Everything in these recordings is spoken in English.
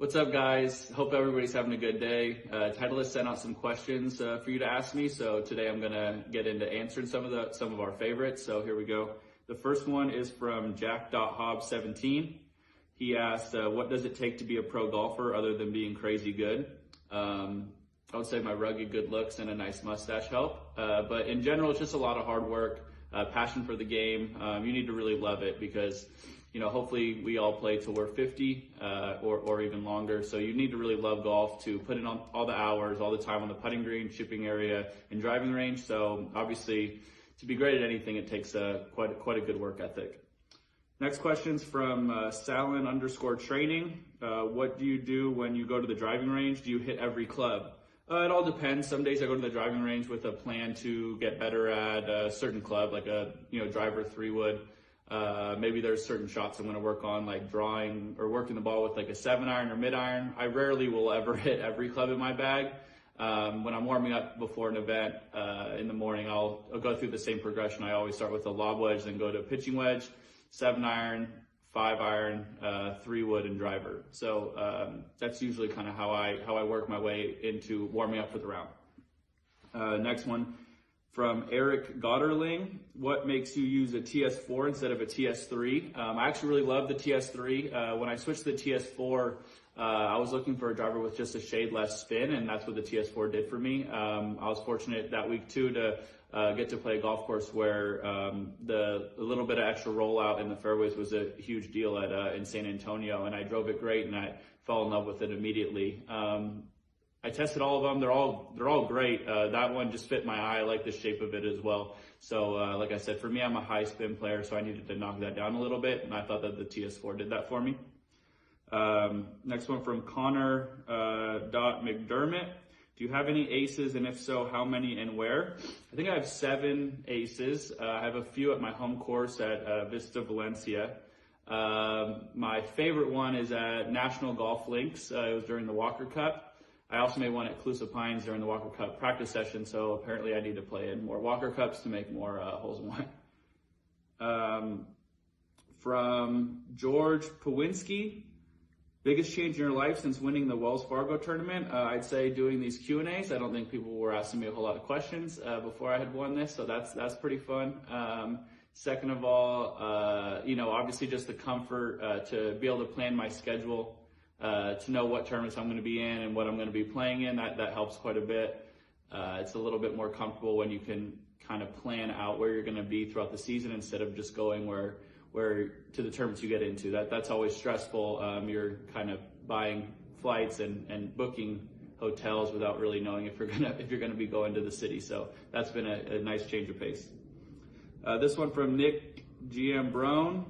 What's up, guys? Hope everybody's having a good day. Titleist sent out some questions for you to ask me, so today I'm gonna get into answering some of our favorites. So here we go. The first one is from Jack.Hobb17. He asked, "What does it take to be a pro golfer other than being crazy good?" I would say my rugged good looks and a nice mustache help, but in general, it's just a lot of hard work, passion for the game. You need to really love it because, hopefully we all play till we're 50 or even longer. So you need to really love golf to put in all the hours, all the time on the putting green, chipping area, and driving range. So obviously, to be great at anything, it takes quite a good work ethic. Next question's from Salin_training. What do you do when you go to the driving range? Do you hit every club? It all depends. Some days I go to the driving range with a plan to get better at a certain club, like a driver 3-wood. Maybe there's certain shots I'm going to work on, like drawing or working the ball with like a 7-iron or mid-iron. I rarely will ever hit every club in my bag. When I'm warming up before an event in the morning, I'll go through the same progression. I always start with a lob wedge, then go to a pitching wedge, 7-iron, 5-iron, 3-wood, and driver. So that's usually kind of how I work my way into warming up for the round. Next one from Eric Gotterling. What makes you use a TS4 instead of a TS3? I actually really love the TS3. When I switched to the TS4, I was looking for a driver with just a shade less spin, and that's what the TS4 did for me. I was fortunate that week too to get to play a golf course where the little bit of extra rollout in the fairways was a huge deal in San Antonio, and I drove it great, and I fell in love with it immediately. I tested all of them. They're all great. That one just fit my eye. I like the shape of it as well. So like I said, for me, I'm a high spin player, so I needed to knock that down a little bit, and I thought that the TS4 did that for me. Next one from Connor .McDermott. Do you have any aces, and if so, how many and where? I think I have 7 aces. I have a few at my home course at Vista Valencia. My favorite one is at National Golf Links. It was during the Walker Cup. I also made one at Calusa Pines during the Walker Cup practice session, so apparently I need to play in more Walker Cups to make more holes in one. From George Pawinski. Biggest change in your life since winning the Wells Fargo tournament? I'd say doing these Q&As. I don't think people were asking me a whole lot of questions before I had won this, so that's pretty fun. Second of all, obviously just the comfort to be able to plan my schedule, to know what tournaments I'm going to be in and what I'm going to be playing in. That helps quite a bit. It's a little bit more comfortable when you can kind of plan out where you're going to be throughout the season instead of just going where to the tournaments you get into. That's always stressful. You're kind of buying flights and booking hotels without really knowing if you're gonna be going to the city. So that's been a nice change of pace. This one from Nick GM Brown.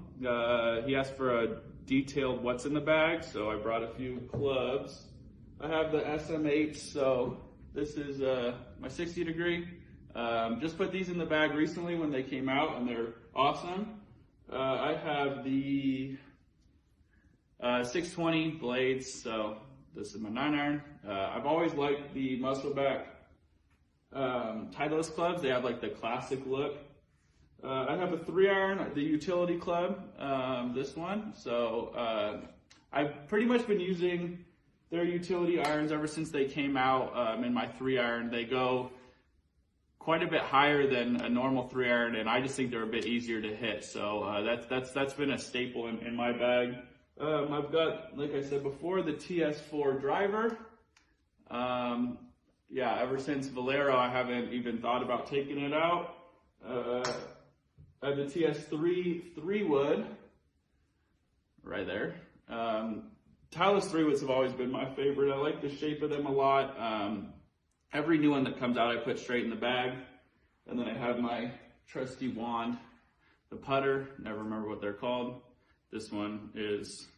He asked for a detailed what's in the bag, so I brought a few clubs. I have the SM8, so this is my 60 degree. Just put these in the bag recently when they came out, and they're awesome. I have the 620 blades, so this is my 9-iron. I've always liked the Muscleback Titleist clubs. They have like the classic look. I have a 3-iron, the utility club, this one. So I've pretty much been using their utility irons ever since they came out. In my 3-iron, they go quite a bit higher than a normal 3-iron, and I just think they're a bit easier to hit. So that's been a staple in my bag. I've got, like I said before, the TS4 driver. Ever since Valero, I haven't even thought about taking it out. I have the TS3 3-wood right there. Titleist 3-woods have always been my favorite. I like the shape of them a lot. Every new one that comes out, I put straight in the bag. And then I have my trusty wand, the putter, never remember what they're called. This one is,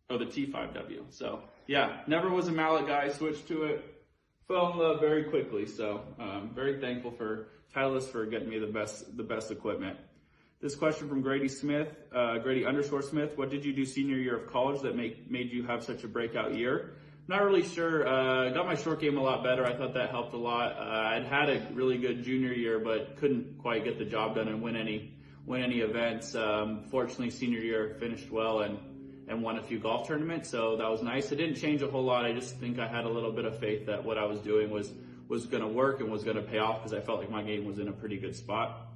the T5W. So yeah, never was a mallet guy, switched to it, fell in love very quickly. So very thankful for Titleist for getting me the best equipment. This question from Grady Smith, Grady_Smith. What did you do senior year of college that made you have such a breakout year? Not really sure. Got my short game a lot better. I thought that helped a lot. I'd had a really good junior year, but couldn't quite get the job done and win any events. Fortunately, senior year finished well, and and won a few golf tournaments, so that was nice. It didn't change a whole lot. I just think I had a little bit of faith that what I was doing was going to work and was going to pay off, because I felt like my game was in a pretty good spot.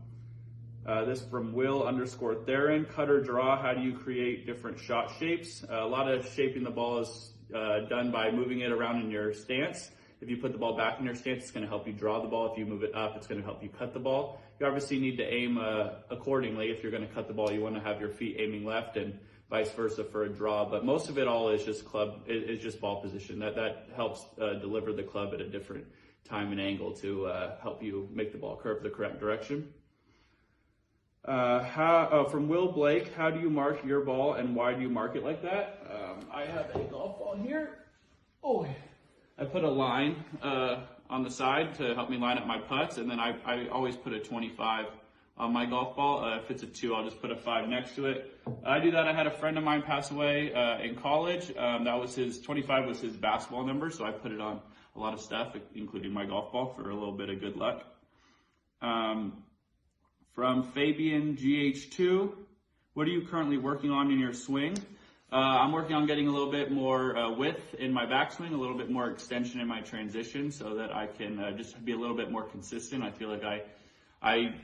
This from Will_Theron. Cut or draw, how do you create different shot shapes? A lot of shaping the ball is done by moving it around in your stance. If you put the ball back in your stance, it's going to help you draw the ball. If you move it up, it's going to help you cut the ball. You obviously need to aim accordingly. If you're going to cut the ball, you want to have your feet aiming left, and vice versa for a draw. But most of it all is just just ball position. That helps deliver the club at a different time and angle to help you make the ball curve the correct direction. From Will Blake, how do you mark your ball and why do you mark it like that? I have a golf ball here. Oh, I put a line on the side to help me line up my putts, and then I always put a 25 on my golf ball. If it's a 2, I'll just put a 5 next to it. I do that. I had a friend of mine pass away in college. That was his 25 was his basketball number, so I put it on a lot of stuff, including my golf ball, for a little bit of good luck. From Fabian GH2, what are you currently working on in your swing? I'm working on getting a little bit more width in my backswing, a little bit more extension in my transition, so that I can just be a little bit more consistent. I feel like I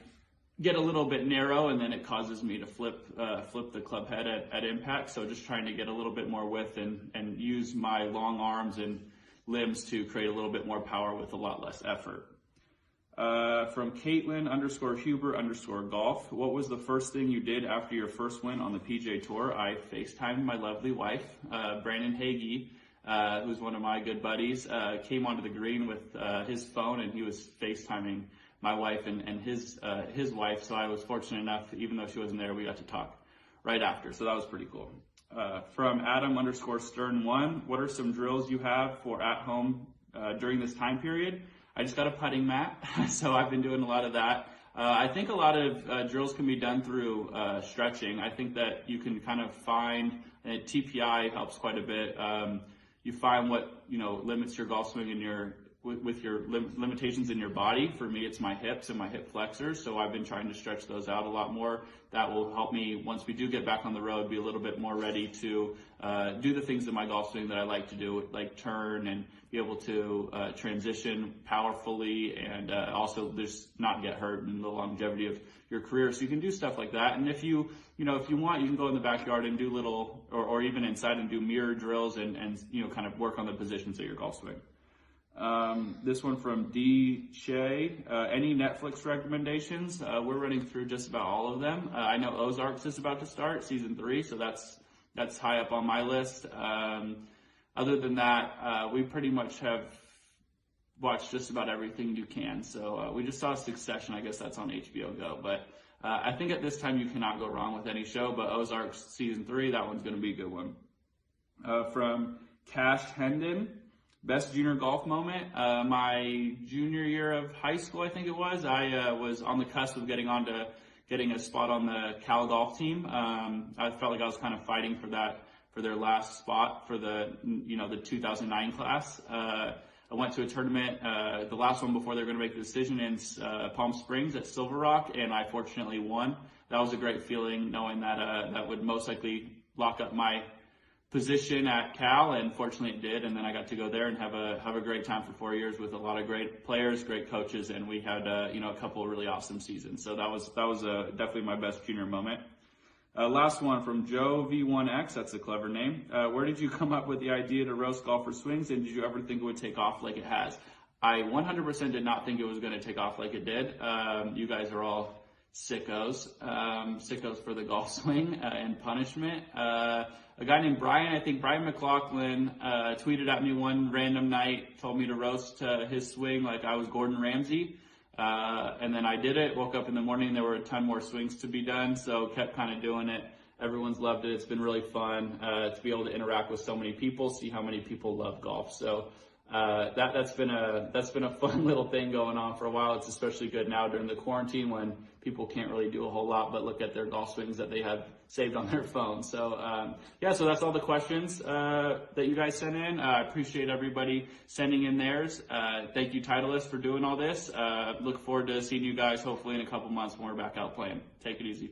get a little bit narrow, and then it causes me to flip the club head at impact. So just trying to get a little bit more width and use my long arms and limbs to create a little bit more power with a lot less effort. From Caitlin_Huber_golf. What was the first thing you did after your first win on the PGA Tour? I FaceTimed my lovely wife, Brandon Hagee, who's one of my good buddies, came onto the green with his phone, and he was FaceTiming my wife and his wife. So I was fortunate enough, even though she wasn't there, we got to talk right after. So that was pretty cool. From Adam_Stern1, what are some drills you have for at home during this time period? I just got a putting mat, so I've been doing a lot of that. I think a lot of drills can be done through stretching. I think that you can kind of find, and TPI helps quite a bit. You find what limits your golf swing and with your limitations in your body. For me, it's my hips and my hip flexors, so I've been trying to stretch those out a lot more. That will help me, once we do get back on the road, be a little bit more ready to do the things in my golf swing that I like to do, like turn and be able to transition powerfully, and also just not get hurt in the longevity of your career. So you can do stuff like that. And if you want, you can go in the backyard and do little, or even inside, and do mirror drills and kind of work on the positions of your golf swing. This one from D. Shea. Any Netflix recommendations? We're running through just about all of them. I know Ozarks is about to start, season 3, so that's high up on my list. Other than that, we pretty much have watched just about everything you can. So we just saw Succession. I guess that's on HBO Go. But I think at this time you cannot go wrong with any show. But Ozarks season 3, that one's going to be a good one. From Cash Hendon. Best junior golf moment, my junior year of high school, I think it was. I was on the cusp of getting a spot on the Cal golf team. I felt like I was kind of fighting for their last spot for the 2009 class. I went to a tournament, the last one before they were going to make the decision, in Palm Springs at Silver Rock, and I fortunately won. That was a great feeling, knowing that that would most likely lock up my position at Cal, and fortunately it did. And then I got to go there and have a great time for 4 years with a lot of great players, great coaches, and we had a couple of really awesome seasons. So that was definitely my best junior moment. Last one from Joe V1X. That's a clever name. Where did you come up with the idea to roast golfer swings, and did you ever think it would take off like it has? I 100% did not think it was going to take off like it did. You guys are all sickos for the golf swing and punishment. A guy named Brian, I think Brian McLaughlin, tweeted at me one random night, told me to roast his swing like I was Gordon Ramsay. And then I did it, woke up in the morning, there were a ton more swings to be done, so kept kind of doing it. Everyone's loved it. It's been really fun to be able to interact with so many people, see how many people love golf. So that's been a fun little thing going on for a while. It's especially good now during the quarantine when people can't really do a whole lot but look at their golf swings that they have saved on their phone. So so that's all the questions that you guys sent in. I appreciate everybody sending in theirs. Thank you, Titleist, for doing all this. Look forward to seeing you guys hopefully in a couple months when we're back out playing. Take it easy.